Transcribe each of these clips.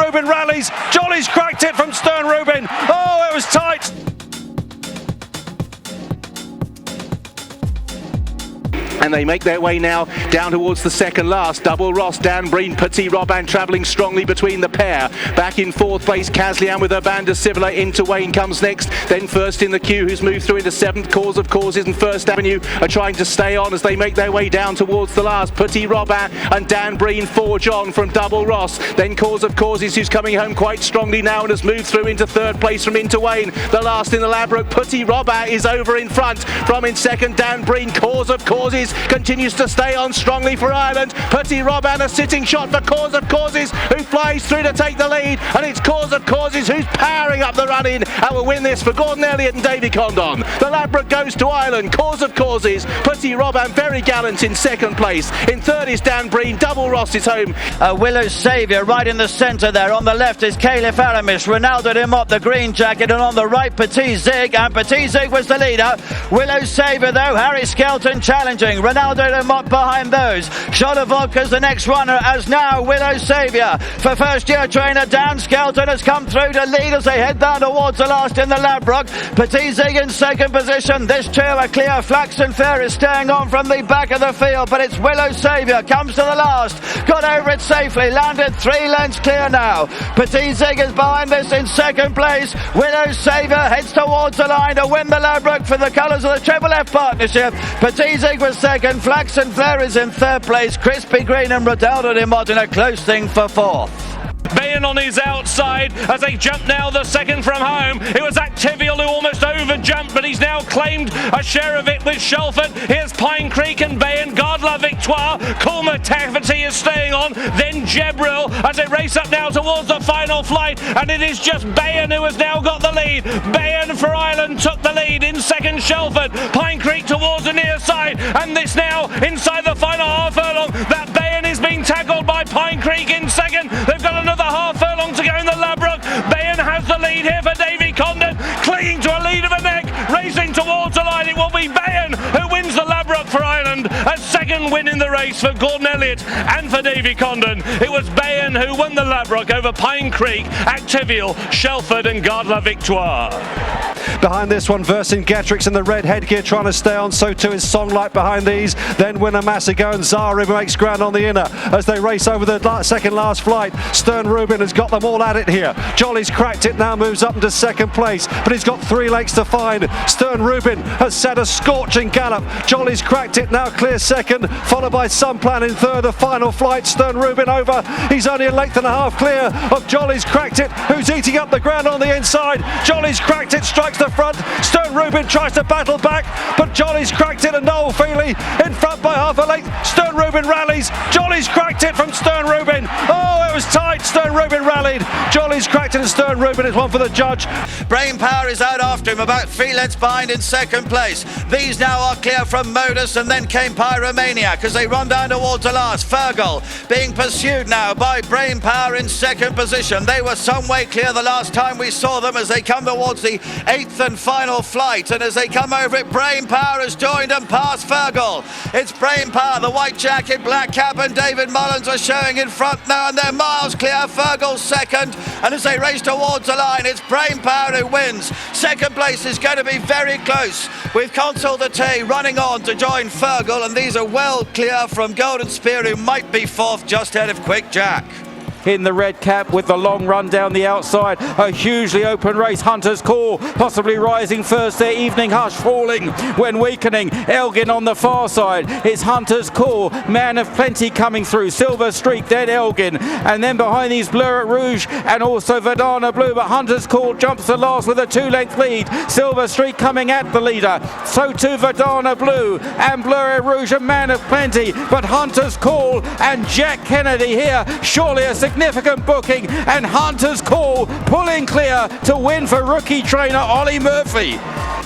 Sternrubin rallies. Jolly's cracked it from Sternrubin. Oh, it was tight. And they make their way now down towards the second last. Double Ross, Dan Breen, Petit Robin travelling strongly between the pair. Back in fourth place, Caslian with Urbanda Civila. Into Wayne comes next. Then first in the queue, who's moved through into seventh. Cause of Causes and First Avenue are trying to stay on as they make their way down towards the last. Petit Robin and Dan Breen forge on from Double Ross. Then Cause of Causes, who's coming home quite strongly now and has moved through into third place from Into Wayne. The last in the Ladbroke, Petit Robin is over in front. From in second, Dan Breen. Cause of Causes continues to stay on strongly for Ireland. Petit Robin, a sitting shot for Cause of Causes, who flies through to take the lead, and it's Cause of Causes who's powering up the run-in and will win this for Gordon Elliott and Davy Condon. The Ladbroke goes to Ireland. Cause of Causes, Petit Robin very gallant in second place. In third is Dan Breen. Double Ross is home. Willow's Saviour right in the centre there. On the left is Caliph Aramis. Ronaldo Demott, the green jacket, and on the right Petit Zig, and Petit Zig was the leader. Willow's Saviour though, Harry Skelton challenging. Ronaldo Demott behind those. Shot of Vodka's the next runner, as now Willow's Saviour. For first year trainer Dan Skelton has come through to lead as they head down towards the last in the Ladbroke. Petit Zig in second position. This two are clear. Flaxen Fair is staying on from the back of the field, but it's Willow's Saviour comes to the last. Got over it safely. Landed 3 lengths clear now. Petit Zig is behind this in second place. Willow's Saviour heads towards the line to win the Ladbroke for the colours of the Triple F partnership. Petit Zig was second. Flaxen Fair is in third place. Crispy Green and Ronaldo Demott in a close thing for fourth. Bayan on his outside as they jump now the second from home. It was Activial who almost over jumped, but he's now claimed a share of it with Shelford. Here's Pine Creek and Bayan. Garde la Victoire. Coolma Taffety is staying on. Then Jebril as they race up now towards the final flight, and it is just Bayan who has now got the lead. Bayan for Ireland took the lead. In second Shelford. Pine Creek towards the near side, and this now inside the final half furlong. That Bayan is being tackled by Pine Creek in second. They've got another half furlong to go in the Ladbroke. Bayan has the lead here for Davy Condon, clinging to a lead of a neck, racing towards the line. It will be Bayan who wins the Ladbroke for Ireland. A second win in the race for Gordon Elliott and for Davy Condon. It was Bayan who won the Ladbroke over Pine Creek, Activial, Shelford and Garde la Victoire. Behind this one, Vercingetorix in the red headgear trying to stay on. So too is Songlight behind these. Then Winner Massigo and Zara makes ground on the inner as they race over the second last flight. Sternrubin has got them all at it here. Jolly's cracked it, now moves up into second place, but he's got 3 lengths to find. Sternrubin has set a scorching gallop. Jolly's cracked it, now clear second, followed by Sunplan in third. The final flight, Sternrubin over. He's only a length and a half clear of Jolly's cracked it, who's eating up the ground on the inside. Jolly's cracked it, strikes the front. Sternrubin tries to battle back, but Jolly's cracked it, and Noel Feely in front by half a length. Sternrubin rallies. Jolly's cracked it from Sternrubin. Oh, it was tight. Sternrubin rallied. Jolly's cracked it, and Sternrubin is one for the judge. Brain Power is out after him, about 3 lengths behind in second place. These now are clear from Modus, and then came Pyromaniac as they run down towards the last. Fergal being pursued now by Brain Power in second position. They were some way clear the last time we saw them as they come towards the 8th and final flight, and as they come over it, Brain Power has joined them past Fergal. It's Brain Power, the white jacket, black cap, and David Mullins are showing in front now, and they're miles clear. Fergal's second, and as they race towards the line, it's Brain Power who wins. Second place is going to be very close, with Consul de Tay running on to join Fergal, and these are well clear from Golden Spear, who might be fourth just ahead of Quick Jack. In the red cap with the long run down the outside, a hugely open race. Hunter's Call possibly rising first there. Evening Hush falling when weakening. Elgin on the far side. It's Hunter's Call, Man of Plenty coming through. Silver Streak, then Elgin, and then behind these Blur at Rouge and also Verdana Blue, but Hunter's Call jumps the last with a 2-length lead. Silver Streak coming at the leader, so too Verdana Blue and Blur at Rouge and Man of Plenty, but Hunter's Call and Jack Kennedy here, surely a significant booking, and Hunter's Call pulling clear to win for rookie trainer Ollie Murphy.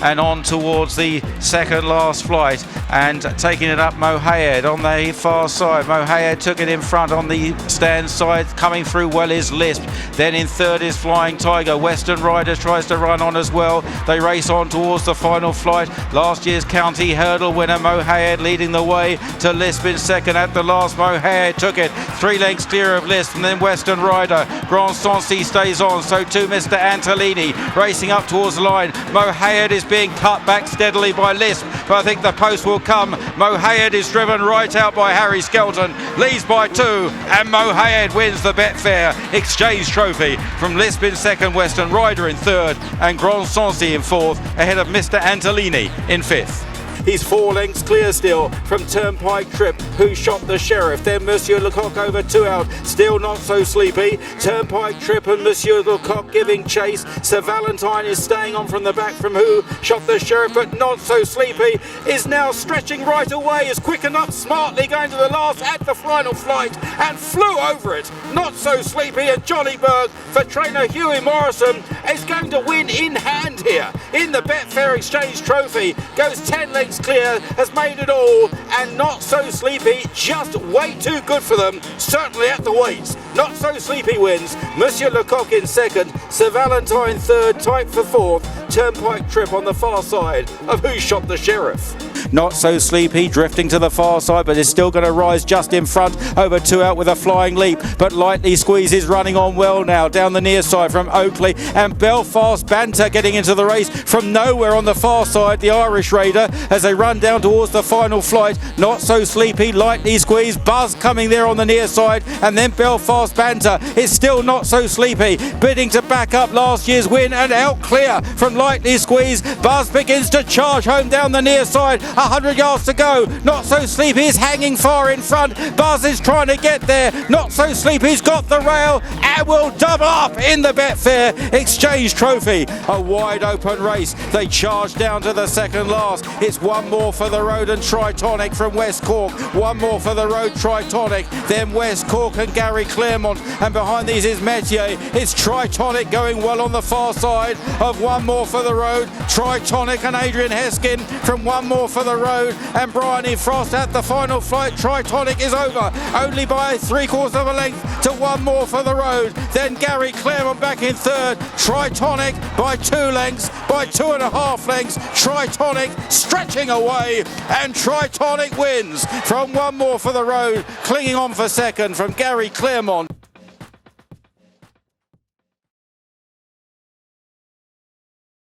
and on towards the second last flight, and taking it up Mohaayed on the far side. Mohaayed took it in front on the stand side. Coming through well is Lisp. Then in third is Flying Tiger. Western Riders tries to run on as well. They race on towards the final flight. Last year's county hurdle winner Mohaayed leading the way to Lisp in second. At the last, Mohaayed took it 3 lengths clear of Lisp, and then Western Rider. Grand Sancy stays on, so too Mr. Antolini racing up towards the line. Mohaayed is being cut back steadily by Lisp, but I think the post will come. Mohaayed is driven right out by Harry Skelton, leads by 2, and Mohaayed wins the Betfair Exchange Trophy from Lisp in second, Western Rider in third, and Grand Sancy in fourth, ahead of Mr. Antolini in fifth. He's 4 lengths clear still from Turnpike Trip, who shot the Sheriff. Then Monsieur Lecoq over 2 out, still not so sleepy. Turnpike Trip and Monsieur Lecoq giving chase. Sir Valentine is staying on from the back from who shot the Sheriff, but not so sleepy. Is now stretching right away, is quick enough, smartly going to the last at the final flight and flew over it. Not so sleepy, and Johnny Berg for trainer Hughie Morrison is going to win in hand here in the Betfair Exchange Trophy. Goes 10 lengths clear, has made it all, and Not So Sleepy just way too good for them, certainly at the weights. Not So Sleepy wins, Monsieur Lecoq in second, Sir Valentine third, tight for fourth, Turnpike Trip on the far side of Who Shot the Sheriff. Not So Sleepy drifting to the far side, but is still going to rise just in front, over 2 out with a flying leap, but Lightly Squeeze is running on well now down the near side from Oakley, and Belfast Banter getting into the race from nowhere on the far side, the Irish Raider, as they run down towards the final flight. Not So Sleepy, Lightly Squeeze, Buzz coming there on the near side, and then Belfast Banter is still Not So Sleepy, bidding to back up last year's win, and out clear from Lightly Squeeze. Buzz begins to charge home down the near side, 100 yards to go. Not So Sleepy is hanging far in front. Buzz is trying to get there. Not So Sleepy's got the rail and will double up in the Betfair Exchange Trophy. A wide open race. They charge down to the second last. It's 1 more for the road and Tritonic from West Cork. 1 more for the road, Tritonic. Then West Cork and Gary Claremont. And behind these is Metier. It's Tritonic going well on the far side of 1 more for the road. Tritonic and Adrian Heskin from 1 more for the road, and Brian Frost at the final flight. Tritonic is over only by 3/4 of a length to 1 more for the road. Then Gary Claremont back in third. Tritonic by 2 lengths, by 2.5 lengths. Tritonic stretching away, and Tritonic wins from 1 more for the road, clinging on for second from Gary Claremont.